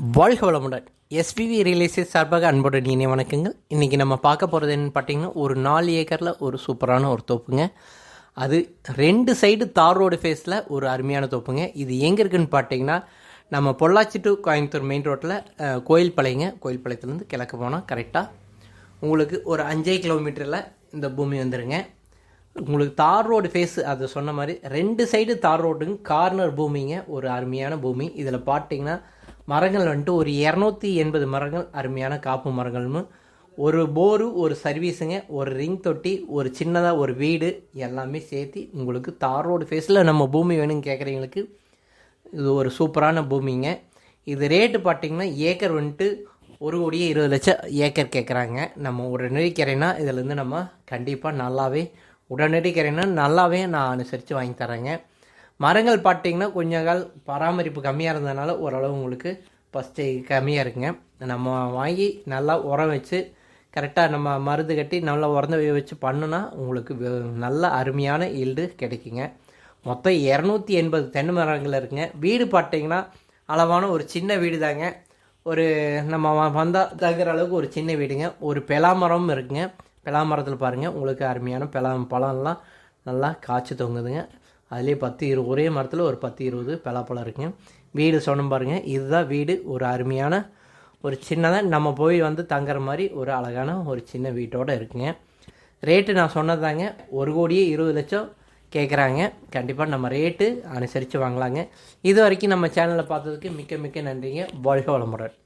வாழ்க வளமுடன். SPB real estate சார்பாக அன்புடன் இனிய வணக்கங்கள். இன்றைக்கி நம்ம பார்க்க போகிறது என்னென்னு பார்த்தீங்கன்னா, ஒரு 4 ஏக்கரில் ஒரு சூப்பரான ஒரு தோப்புங்க. அது 2 சைடு தார் ரோடு ஃபேஸில் ஒரு அருமையான தோப்புங்க. இது எங்கே இருக்குதுன்னு பார்த்தீங்கன்னா, நம்ம பொள்ளாச்சி டு கோயம்புத்தூர் மெயின் ரோட்டில் கோயில்பாளையங்க. கோயில்பாளையத்துலேருந்து கிழக்கு போனால் கரெக்டாக உங்களுக்கு ஒரு 5 கிலோமீட்டரில் இந்த பூமி வந்துடுங்க. உங்களுக்கு தார் ரோடு ஃபேஸு, அது சொன்ன மாதிரி 2 சைடு தார் ரோடுங்க, கார்னர் பூமிங்க. ஒரு அருமையான பூமி. இதில் பார்த்தீங்கன்னா மரங்கள் வந்துட்டு ஒரு 280 மரங்கள், அருமையான காப்பு மரங்கள்னு, ஒரு போரு, ஒரு சர்வீஸுங்க, ஒரு ரிங் தொட்டி, ஒரு சின்னதாக ஒரு வீடு, எல்லாமே சேர்த்து உங்களுக்கு தார் ரோடு ஃபேஸில் நம்ம பூமி வேணும்னு கேட்குறவங்களுக்கு இது ஒரு சூப்பரான பூமிங்க. இது ரேட்டு பார்த்திங்கன்னா ஏக்கர் வந்துட்டு 1,20,00,000 ஏக்கர் கேட்குறாங்க. நம்ம உடனடி கரைனா இதிலேருந்து நம்ம கண்டிப்பாக நல்லாவே உடனடி கரைனா நல்லாவே நான் அனுசரித்து வாங்கி தரேங்க. மரங்கள் பார்த்திங்கன்னா கொஞ்சம் கால் பராமரிப்பு கம்மியாக இருந்ததுனால ஓரளவு உங்களுக்கு ஃபஸ்ட்டு கம்மியாக இருக்குங்க. நம்ம வாங்கி நல்லா உரம் வச்சு கரெக்டாக நம்ம மருந்து கட்டி நல்லா உரந்த வச்சு பண்ணுனா உங்களுக்கு நல்ல அருமையான ஈல்டு கிடைக்குங்க. மொத்தம் 280 தென்னை மரங்கள் இருக்குங்க. வீடு பார்த்திங்கன்னா அளவான ஒரு சின்ன வீடு தாங்க. ஒரு நம்ம வந்தால் தகுற அளவுக்கு ஒரு சின்ன வீடுங்க. ஒரு பெலாமரமும் இருக்குங்க. பெலாமரத்தில் பாருங்கள் உங்களுக்கு அருமையான பழம்லாம் நல்லா காய்ச்சி தொங்குதுங்க. அதுலேயே 10-20 ஒரே மரத்தில் ஒரு 10-20 பலாப்பழம் இருக்குங்க. வீடு சொன்ன பாருங்கள், இதுதான் வீடு. ஒரு அருமையான ஒரு சின்னதாக நம்ம போய் வந்து தங்குற மாதிரி ஒரு அழகான ஒரு சின்ன வீட்டோடு இருக்குங்க. ரேட்டு நான் சொன்னதாங்க, 1,20,00,000 கேட்குறாங்க. கண்டிப்பாக நம்ம ரேட்டு அனுசரித்து வாங்கலாங்க. இது வரைக்கும் நம்ம சேனலில் பார்த்ததுக்கு மிக்க மிக்க நன்றிங்க. வாழ்க வளமுடன்.